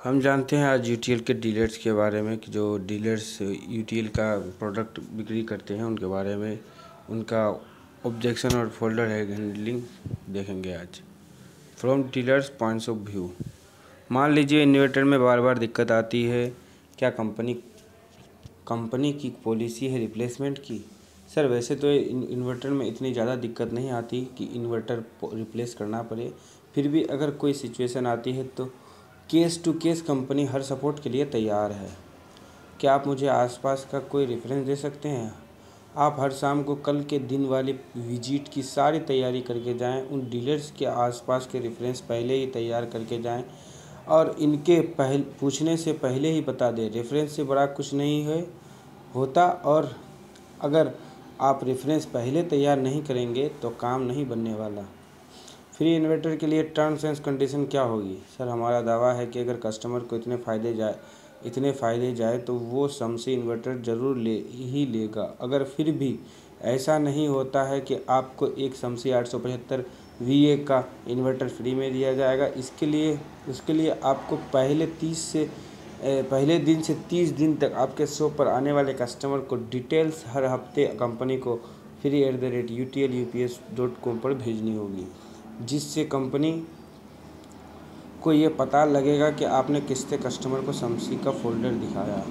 हम जानते हैं आज यूटीएल के डीलर्स के बारे में कि जो डीलर्स यूटीएल का प्रोडक्ट बिक्री करते हैं उनके बारे में उनका ऑब्जेक्शन और फोल्डर हैंडलिंग देखेंगे आज from dealers points of view. मान लीजिए इन्वर्टर में बार बार दिक्कत आती है, क्या कंपनी की पॉलिसी है रिप्लेसमेंट की? सर वैसे तो इन्वर्टर में इतनी ज़्यादा दिक्कत नहीं आती कि इन्वर्टर रिप्लेस करना पड़े, फिर भी अगर कोई सिचुएशन आती है तो केस टू केस कंपनी हर सपोर्ट के लिए तैयार है। क्या आप मुझे आसपास का कोई रेफरेंस दे सकते हैं? आप हर शाम को कल के दिन वाली विजिट की सारी तैयारी करके जाएं, उन डीलर्स के आसपास के रेफरेंस पहले ही तैयार करके जाएं और इनके पूछने से पहले ही बता दें। रेफरेंस से बड़ा कुछ नहीं है होता, और अगर आप रेफरेंस पहले तैयार नहीं करेंगे तो काम नहीं बनने वाला। फ्री इन्वर्टर के लिए टर्म्स एंड कंडीशन क्या होगी? सर हमारा दावा है कि अगर कस्टमर को इतने फ़ायदे जाए तो वो समसी इन्वर्टर ज़रूर ही लेगा। अगर फिर भी ऐसा नहीं होता है कि आपको एक समसी 875 VA का इन्वर्टर फ्री में दिया जाएगा। उसके लिए आपको पहले दिन से 30 दिन तक आपके शॉप पर आने वाले कस्टमर को डिटेल्स हर हफ्ते कंपनी को free@utlups.com पर भेजनी होगी, जिससे कंपनी को ये पता लगेगा कि आपने किससे कस्टमर को समसी का फोल्डर दिखाया।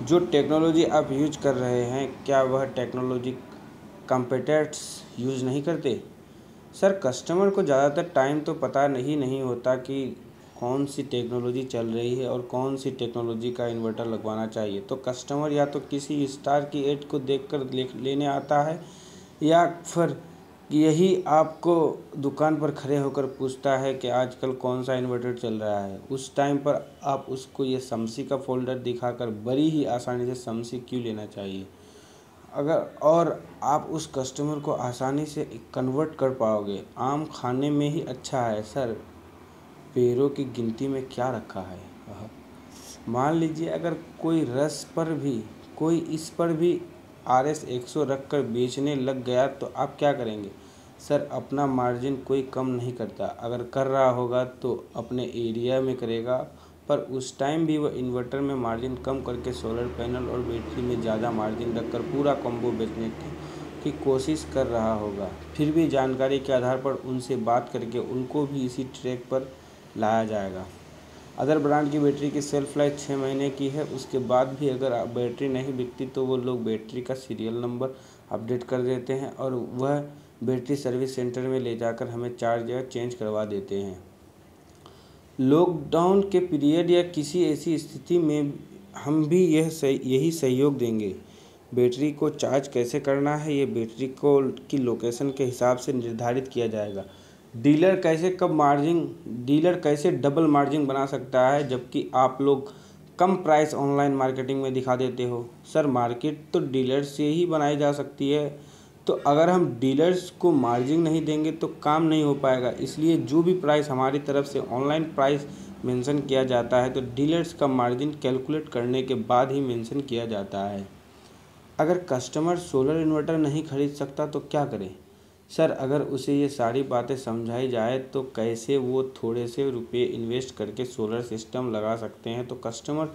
जो टेक्नोलॉजी आप यूज कर रहे हैं, क्या वह टेक्नोलॉजी कंपीटिटर्स यूज़ नहीं करते? सर कस्टमर को ज़्यादातर टाइम तो पता नहीं होता कि कौन सी टेक्नोलॉजी चल रही है और कौन सी टेक्नोलॉजी का इन्वर्टर लगवाना चाहिए। तो कस्टमर या तो किसी स्टार की एड को देखकर लेने आता है, या फिर यही आपको दुकान पर खड़े होकर पूछता है कि आजकल कौन सा इन्वर्टर चल रहा है। उस टाइम पर आप उसको ये समसी का फोल्डर दिखाकर बड़ी ही आसानी से समसी क्यों लेना चाहिए, और आप उस कस्टमर को आसानी से कन्वर्ट कर पाओगे। आम खाने में ही अच्छा है सर, पैरों की गिनती में क्या रखा है। मान लीजिए अगर कोई इस पर भी RS 100 रख कर बेचने लग गया तो आप क्या करेंगे? सर अपना मार्जिन कोई कम नहीं करता, अगर कर रहा होगा तो अपने एरिया में करेगा, पर उस टाइम भी वह इन्वर्टर में मार्जिन कम करके सोलर पैनल और बैटरी में ज़्यादा मार्जिन रखकर पूरा कॉम्बो बेचने की कोशिश कर रहा होगा। फिर भी जानकारी के आधार पर उनसे बात करके उनको भी इसी ट्रैक पर लाया जाएगा। अदर ब्रांड की बैटरी की सेल्फ लाइफ 6 महीने की है, उसके बाद भी अगर बैटरी नहीं बिकती तो वो लोग बैटरी का सीरियल नंबर अपडेट कर देते हैं और वह बैटरी सर्विस सेंटर में ले जाकर हमें चार्ज या चेंज करवा देते हैं। लॉकडाउन के पीरियड या किसी ऐसी स्थिति में हम भी यही सहयोग देंगे। बैटरी को चार्ज कैसे करना है ये बैटरी की लोकेशन के हिसाब से निर्धारित किया जाएगा। डीलर कैसे डबल मार्जिन बना सकता है जबकि आप लोग कम प्राइस ऑनलाइन मार्केटिंग में दिखा देते हो? सर मार्केट तो डीलर से ही बनाई जा सकती है, तो अगर हम डीलर्स को मार्जिन नहीं देंगे तो काम नहीं हो पाएगा। इसलिए जो भी प्राइस हमारी तरफ से ऑनलाइन प्राइस मेंशन किया जाता है तो डीलर्स का मार्जिन कैलकुलेट करने के बाद ही मेंशन किया जाता है। अगर कस्टमर सोलर इन्वर्टर नहीं खरीद सकता तो क्या करे? सर अगर उसे ये सारी बातें समझाई जाए तो कैसे वो थोड़े से रुपए इन्वेस्ट करके सोलर सिस्टम लगा सकते हैं, तो कस्टमर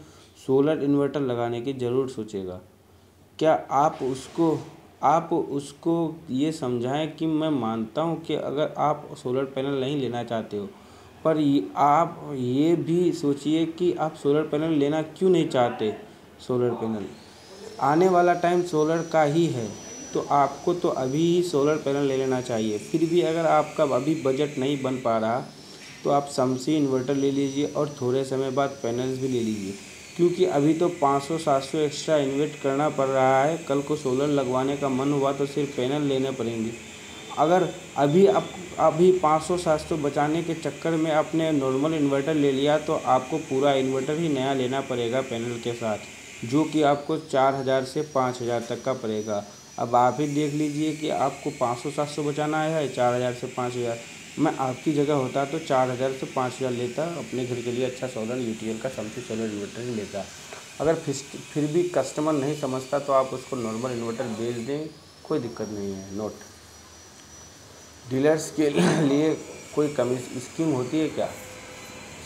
सोलर इन्वर्टर लगाने की ज़रूर सोचेगा। क्या आप उसको ये समझाएं कि मैं मानता हूँ कि अगर आप सोलर पैनल नहीं लेना चाहते हो, पर आप ये भी सोचिए कि आप सोलर पैनल लेना क्यों नहीं चाहते। सोलर पैनल आने वाला टाइम सोलर का ही है, तो आपको तो अभी ही सोलर पैनल ले लेना चाहिए। फिर भी अगर आपका अभी बजट नहीं बन पा रहा तो आप समसी इन्वर्टर ले लीजिए और थोड़े समय बाद पैनल्स भी ले लीजिए, क्योंकि अभी तो 500-700 एक्स्ट्रा इन्वेस्ट करना पड़ रहा है। कल को सोलर लगवाने का मन हुआ तो सिर्फ पैनल लेने पड़ेंगे। अगर अभी 500-700 बचाने के चक्कर में आपने नॉर्मल इन्वर्टर ले लिया तो आपको पूरा इन्वर्टर ही नया लेना पड़ेगा पैनल के साथ, जो कि आपको 4000 से 5000 तक का पड़ेगा। अब आप ही देख लीजिए कि आपको 500-700 बचाना है 4000 से 5000। मैं आपकी जगह होता तो 4000 से 5000 लेता, अपने घर के लिए अच्छा सोलर यूटीएल का समसी सोलर इन्वर्टर ही लेता। अगर फिर भी कस्टमर नहीं समझता तो आप उसको नॉर्मल इन्वर्टर बेच दें, कोई दिक्कत नहीं है। नोट, डीलर्स के लिए कोई कमी स्कीम होती है क्या?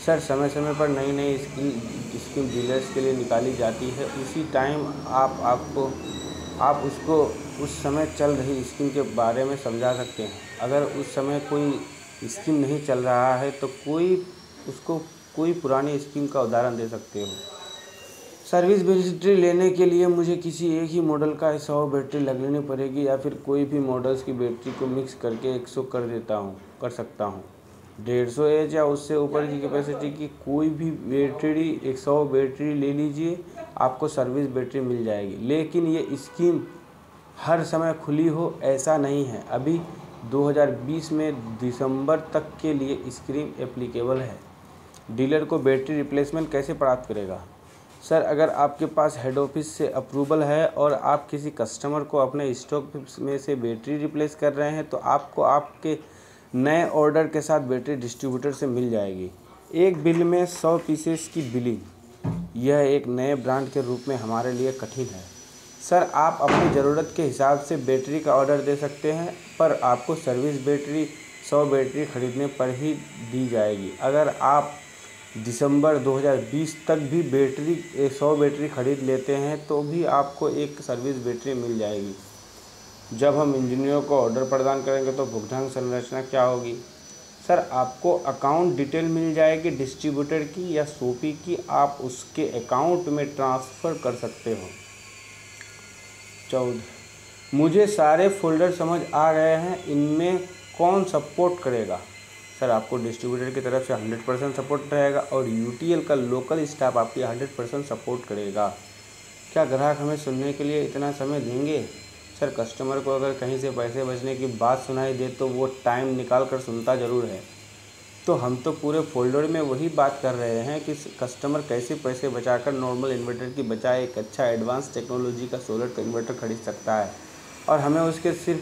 सर समय समय पर नई नई स्कीम डीलर्स के लिए निकाली जाती है, उसी टाइम आप उसको उस समय चल रही स्कीम के बारे में समझा सकते हैं। अगर उस समय कोई स्कीम नहीं चल रहा है तो उसको कोई पुरानी स्कीम का उदाहरण दे सकते हो। सर्विस बैटरी लेने के लिए मुझे किसी एक ही मॉडल का 100 बैटरी लेनी पड़ेगी या फिर कोई भी मॉडल्स की बैटरी को मिक्स करके 100 कर सकता हूँ। 150 एच या उससे ऊपर की कैपेसिटी की कोई भी बैटरी 100 बैटरी ले लीजिए, आपको सर्विस बैटरी मिल जाएगी। लेकिन ये स्कीम हर समय खुली हो ऐसा नहीं है। अभी 2020 में दिसंबर तक के लिए स्कीम एप्लीकेबल है। डीलर को बैटरी रिप्लेसमेंट कैसे प्राप्त करेगा? सर, अगर आपके पास हेड ऑफिस से अप्रूवल है और आप किसी कस्टमर को अपने स्टॉक में से बैटरी रिप्लेस कर रहे हैं तो आपको आपके नए ऑर्डर के साथ बैटरी डिस्ट्रीब्यूटर से मिल जाएगी। एक बिल में 100 पीसेस की बिलिंग, यह एक नए ब्रांड के रूप में हमारे लिए कठिन है। सर, आप अपनी ज़रूरत के हिसाब से बैटरी का ऑर्डर दे सकते हैं, पर आपको सर्विस बैटरी 100 बैटरी खरीदने पर ही दी जाएगी। अगर आप दिसंबर 2020 तक भी 100 बैटरी खरीद लेते हैं तो भी आपको एक सर्विस बैटरी मिल जाएगी। जब हम इंजीनियरों को ऑर्डर प्रदान करेंगे तो भुगतान संरचना क्या होगी? सर, आपको अकाउंट डिटेल मिल जाएगी डिस्ट्रीब्यूटर की या शॉपी की, आप उसके अकाउंट में ट्रांसफ़र कर सकते हो। 14, मुझे सारे फोल्डर समझ आ गए हैं, इनमें कौन सपोर्ट करेगा? सर, आपको डिस्ट्रीब्यूटर की तरफ से 100% सपोर्ट रहेगा और यूटीएल का लोकल स्टाफ आपकी 100% सपोर्ट करेगा। क्या ग्राहक हमें सुनने के लिए इतना समय देंगे? सर, कस्टमर को अगर कहीं से पैसे बचने की बात सुनाई दे तो वो टाइम निकाल कर सुनता ज़रूर है। तो हम तो पूरे फोल्डर में वही बात कर रहे हैं कि कस्टमर कैसे पैसे बचाकर नॉर्मल इन्वर्टर की बजाय एक अच्छा एडवांस टेक्नोलॉजी का सोलर इन्वर्टर खरीद सकता है, और हमें उसके सिर्फ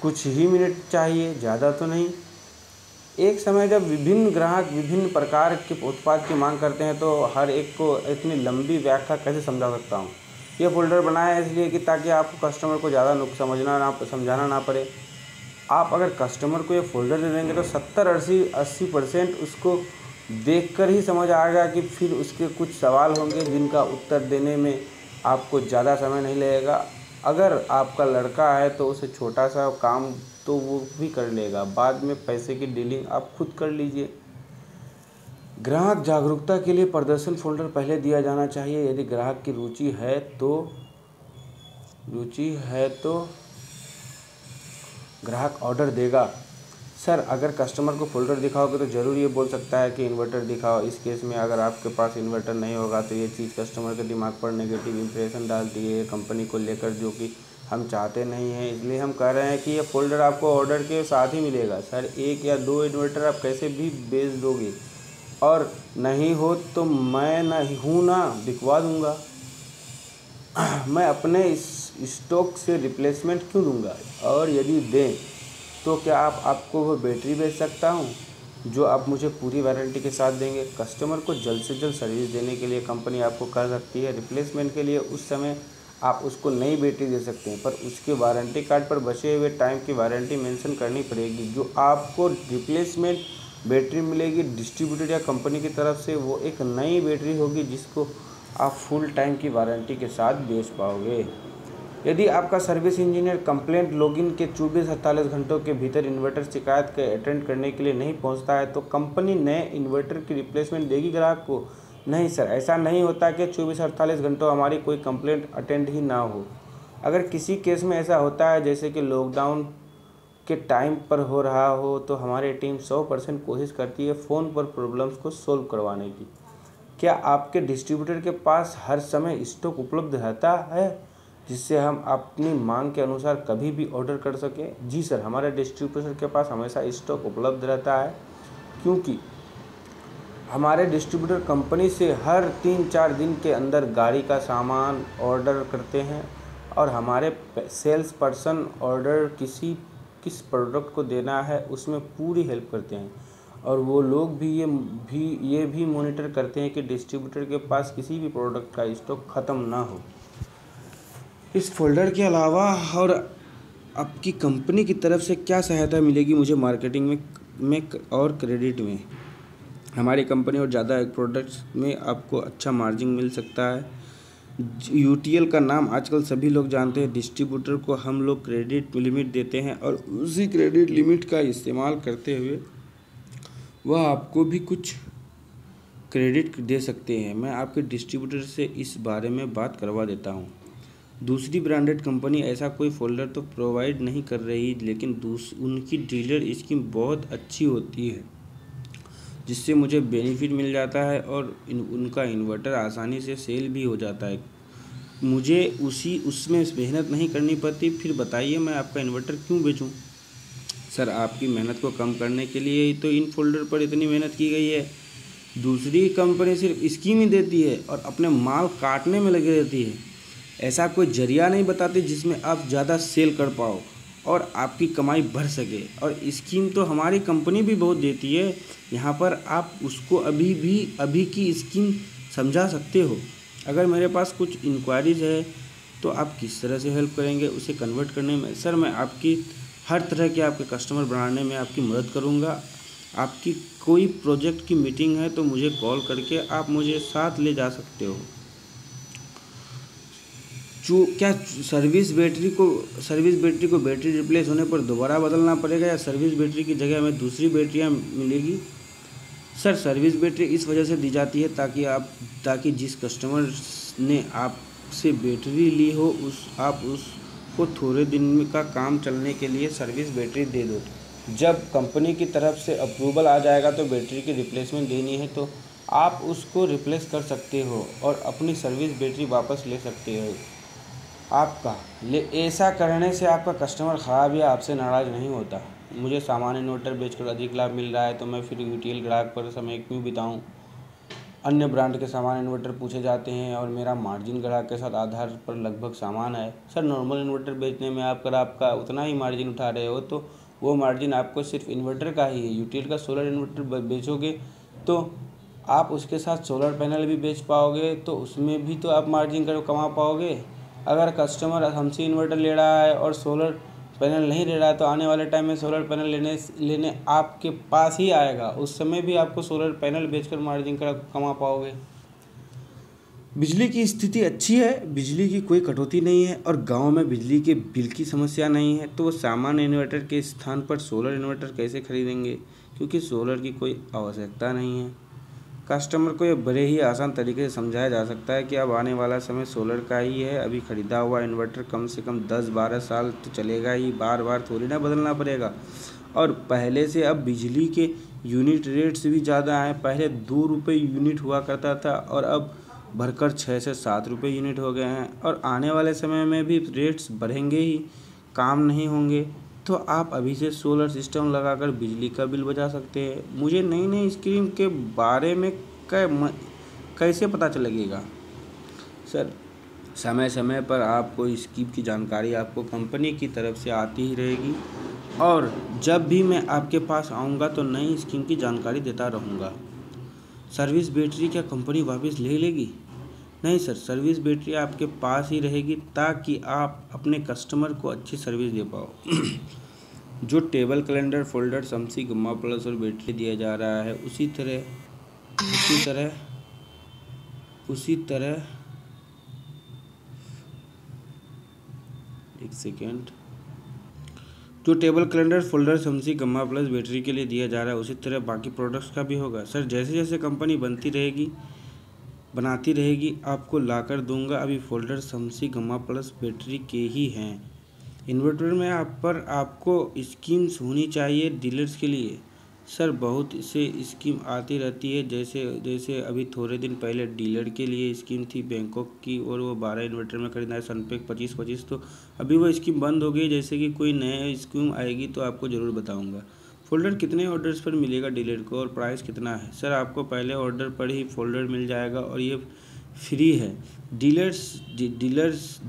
कुछ ही मिनट चाहिए, ज़्यादा तो नहीं। एक समय जब विभिन्न ग्राहक विभिन्न प्रकार के उत्पाद की मांग करते हैं तो हर एक को इतनी लंबी व्याख्या कैसे समझा सकता हूँ। ये फ़ोल्डर बनाया है इसलिए कि ताकि आपको कस्टमर को ज़्यादा समझाना ना पड़े। आप अगर कस्टमर को ये फ़ोल्डर दे देंगे तो 70-80% उसको देखकर ही समझ आएगा कि फिर उसके कुछ सवाल होंगे जिनका उत्तर देने में आपको ज़्यादा समय नहीं लगेगा। अगर आपका लड़का है तो उसे छोटा सा काम तो वो भी कर लेगा, बाद में पैसे की डीलिंग आप खुद कर लीजिए। ग्राहक जागरूकता के लिए प्रदर्शन फोल्डर पहले दिया जाना चाहिए। यदि ग्राहक की रुचि है तो ग्राहक ऑर्डर देगा। सर, अगर कस्टमर को फोल्डर दिखाओगे तो ज़रूर ये बोल सकता है कि इन्वर्टर दिखाओ। इस केस में अगर आपके पास इन्वर्टर नहीं होगा तो ये चीज़ कस्टमर के दिमाग पर नेगेटिव इंप्रेशन डालती है कंपनी को लेकर, जो कि हम चाहते नहीं हैं। इसलिए हम कह रहे हैं कि ये फ़ोल्डर आपको ऑर्डर के साथ ही मिलेगा। सर, 1 या 2 इन्वर्टर आप कैसे भी बेच दोगे, और नहीं हो तो मैं दिखवा दूँगा। मैं अपने इस स्टॉक से रिप्लेसमेंट क्यों लूँगा, और यदि दें तो क्या आपको वो बैटरी बेच सकता हूँ जो आप मुझे पूरी वारंटी के साथ देंगे। कस्टमर को जल्द से जल्द सर्विस देने के लिए कंपनी आपको कह सकती है रिप्लेसमेंट के लिए उस समय आप उसको नई बैटरी दे सकते हैं, पर उसके वारंटी कार्ड पर बचे हुए टाइम की वारंटी मेंशन करनी पड़ेगी। जो आपको रिप्लेसमेंट बैटरी मिलेगी डिस्ट्रीब्यूटर या कंपनी की तरफ से, वो एक नई बैटरी होगी जिसको आप फुल टाइम की वारंटी के साथ बेच पाओगे। यदि आपका सर्विस इंजीनियर कंप्लेंट लॉगिन के 24-48 घंटों के भीतर इन्वर्टर शिकायत के अटेंड करने के लिए नहीं पहुंचता है तो कंपनी नए इन्वर्टर की रिप्लेसमेंट देगी ग्राहक को? नहीं सर, ऐसा नहीं होता कि 24-48 घंटों हमारी कोई कंप्लेंट अटेंड ही ना हो। अगर किसी केस में ऐसा होता है जैसे कि लॉकडाउन के टाइम पर हो रहा हो तो हमारी टीम 100% कोशिश करती है फ़ोन पर प्रॉब्लम्स को सोल्व करवाने की। क्या आपके डिस्ट्रीब्यूटर के पास हर समय स्टॉक उपलब्ध रहता है जिससे हम अपनी मांग के अनुसार कभी भी ऑर्डर कर सकें? जी सर, हमारे डिस्ट्रीब्यूटर के पास हमेशा स्टॉक उपलब्ध रहता है, क्योंकि हमारे डिस्ट्रीब्यूटर कंपनी से हर 3-4 दिन के अंदर गाड़ी का सामान ऑर्डर करते हैं, और हमारे सेल्स पर्सन ऑर्डर किस प्रोडक्ट को देना है उसमें पूरी हेल्प करते हैं, और वो लोग भी ये भी मॉनिटर करते हैं कि डिस्ट्रीब्यूटर के पास किसी भी प्रोडक्ट का स्टॉक ख़त्म ना हो। इस फोल्डर के अलावा और आपकी कंपनी की तरफ से क्या सहायता मिलेगी मुझे मार्केटिंग में और क्रेडिट में? हमारी कंपनी और ज़्यादा प्रोडक्ट्स में आपको अच्छा मार्जिन मिल सकता है। यूटीएल का नाम आजकल सभी लोग जानते हैं। डिस्ट्रीब्यूटर को हम लोग क्रेडिट लिमिट देते हैं और उसी क्रेडिट लिमिट का इस्तेमाल करते हुए वह आपको भी कुछ क्रेडिट दे सकते हैं। मैं आपके डिस्ट्रीब्यूटर से इस बारे में बात करवा देता हूँ। दूसरी ब्रांडेड कंपनी ऐसा कोई फोल्डर तो प्रोवाइड नहीं कर रही, लेकिन उनकी डीलर स्कीम बहुत अच्छी होती है, जिससे मुझे बेनिफिट मिल जाता है और उनका इन्वर्टर आसानी से सेल भी हो जाता है। मुझे उसमें मेहनत नहीं करनी पड़ती। फिर बताइए मैं आपका इन्वर्टर क्यों बेचूं? सर, आपकी मेहनत को कम करने के लिए ही तो इन फोल्डर पर इतनी मेहनत की गई है। दूसरी कंपनी सिर्फ स्कीम ही देती है और अपने माल काटने में लगी रहती है। ऐसा कोई जरिया नहीं बताती जिसमें आप ज़्यादा सेल कर पाओ और आपकी कमाई बढ़ सके। और स्कीम तो हमारी कंपनी भी बहुत देती है। यहाँ पर आप उसको अभी की स्कीम समझा सकते हो। अगर मेरे पास कुछ इंक्वायरीज है तो आप किस तरह से हेल्प करेंगे उसे कन्वर्ट करने में? सर, मैं आपकी हर तरह के आपके कस्टमर बनाने में आपकी मदद करूँगा। आपकी कोई प्रोजेक्ट की मीटिंग है तो मुझे कॉल करके आप मुझे साथ ले जा सकते हो। क्या सर्विस बैटरी को बैटरी रिप्लेस होने पर दोबारा बदलना पड़ेगा या सर्विस बैटरी की जगह हमें दूसरी बैटरियाँ मिलेगी? सर, सर्विस बैटरी इस वजह से दी जाती है ताकि जिस कस्टमर ने आपसे बैटरी ली हो आप उसको थोड़े दिन का काम चलने के लिए सर्विस बैटरी दे दो। जब कंपनी की तरफ से अप्रूवल आ जाएगा तो बैटरी की रिप्लेसमेंट देनी है तो आप उसको रिप्लेस कर सकते हो और अपनी सर्विस बैटरी वापस ले सकते हो। ऐसा करने से आपका कस्टमर ख़राब या आपसे नाराज़ नहीं होता। मुझे सामान्य इन्वर्टर बेचकर अधिक लाभ मिल रहा है तो मैं फिर यूटीएल ग्राहक पर समय क्यों बिताऊं? अन्य ब्रांड के सामान्य इन्वर्टर पूछे जाते हैं और मेरा मार्जिन ग्राहक के साथ आधार पर लगभग समान है। सर, नॉर्मल इन्वर्टर बेचने में आपका उतना ही मार्जिन उठा रहे हो तो वो मार्जिन आपको सिर्फ इन्वर्टर का ही है। यूटीएल का सोलर इन्वर्टर बेचोगे तो आप उसके साथ सोलर पैनल भी बेच पाओगे तो उसमें भी तो आप मार्जिन कमा पाओगे। अगर कस्टमर हमसे इन्वर्टर ले रहा है और सोलर पैनल नहीं ले रहा है तो आने वाले टाइम में सोलर पैनल लेने आपके पास ही आएगा। उस समय भी आपको सोलर पैनल बेचकर मार्जिन कमा पाओगे। बिजली की स्थिति अच्छी है, बिजली की कोई कटौती नहीं है और गांव में बिजली के बिल की समस्या नहीं है तो वो सामान्य इन्वर्टर के स्थान पर सोलर इन्वर्टर कैसे खरीदेंगे? क्योंकि सोलर की कोई आवश्यकता नहीं है। कस्टमर को यह बड़े ही आसान तरीके से समझाया जा सकता है कि अब आने वाला समय सोलर का ही है। अभी ख़रीदा हुआ इन्वर्टर कम से कम 10-12 साल तो चलेगा ही, बार बार थोड़ी ना बदलना पड़ेगा। और पहले से अब बिजली के यूनिट रेट्स भी ज़्यादा हैं। पहले 2 रुपये यूनिट हुआ करता था और अब बढ़कर 6 से 7 रुपये यूनिट हो गए हैं और आने वाले समय में भी रेट्स बढ़ेंगे ही, काम नहीं होंगे। तो आप अभी से सोलर सिस्टम लगाकर बिजली का बिल बचा सकते हैं। मुझे नई स्कीम के बारे में कैसे पता चलेगा? सर, समय समय पर आपको स्कीम की जानकारी आपको कंपनी की तरफ से आती ही रहेगी और जब भी मैं आपके पास आऊँगा तो नई स्कीम की जानकारी देता रहूँगा। सर्विस बैटरी क्या कंपनी वापस ले लेगी? नहीं सर, सर्विस बैटरी आपके पास ही रहेगी ताकि आप अपने कस्टमर को अच्छी सर्विस दे पाओ। जो टेबल कैलेंडर फोल्डर समसी गम्मा प्लस और बैटरी दिया जा रहा है उसी तरह एक सेकेंड, जो टेबल कैलेंडर फोल्डर समसी गम्मा प्लस बैटरी के लिए दिया जा रहा है उसी तरह बाकी प्रोडक्ट्स का भी होगा। सर, जैसे जैसे कंपनी बनाती रहेगी आपको लाकर दूंगा। अभी फोल्डर समसी गम्मा प्लस बैटरी के ही हैं। इन्वर्टर में आपको स्कीम्स होनी चाहिए डीलर्स के लिए। सर, बहुत से स्कीम आती रहती है, जैसे अभी थोड़े दिन पहले डीलर के लिए स्कीम थी बैंकॉक की और वो 12 इन्वर्टर में खरीदना है सनपेक 25-25, तो अभी वो स्कीम बंद हो गई। जैसे कि कोई नया स्कीम आएगी तो आपको ज़रूर बताऊंगा। फोल्डर कितने ऑर्डर्स पर मिलेगा डीलर को और प्राइस कितना है? सर, आपको पहले ऑर्डर पर ही फोल्डर मिल जाएगा और ये फ्री है। डीलर्स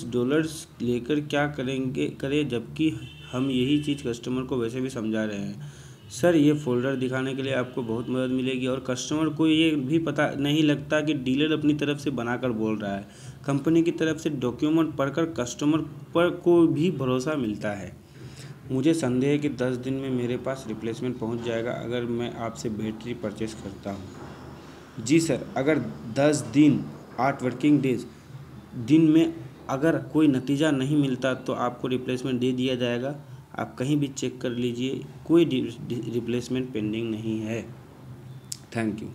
डॉलर्स लेकर क्या करें जबकि हम यही चीज़ कस्टमर को वैसे भी समझा रहे हैं। सर, ये फोल्डर दिखाने के लिए आपको बहुत मदद मिलेगी और कस्टमर को ये भी पता नहीं लगता कि डीलर अपनी तरफ से बनाकर बोल रहा है। कंपनी की तरफ से डॉक्यूमेंट पढ़कर कस्टमर पर को भी भरोसा मिलता है। मुझे संदेह है कि 10 दिन में मेरे पास रिप्लेसमेंट पहुंच जाएगा अगर मैं आपसे बैटरी परचेस करता हूं। जी सर, अगर 10 दिन 8 वर्किंग दिन में अगर कोई नतीजा नहीं मिलता तो आपको रिप्लेसमेंट दे दिया जाएगा। आप कहीं भी चेक कर लीजिए, कोई रिप्लेसमेंट पेंडिंग नहीं है। Thank you.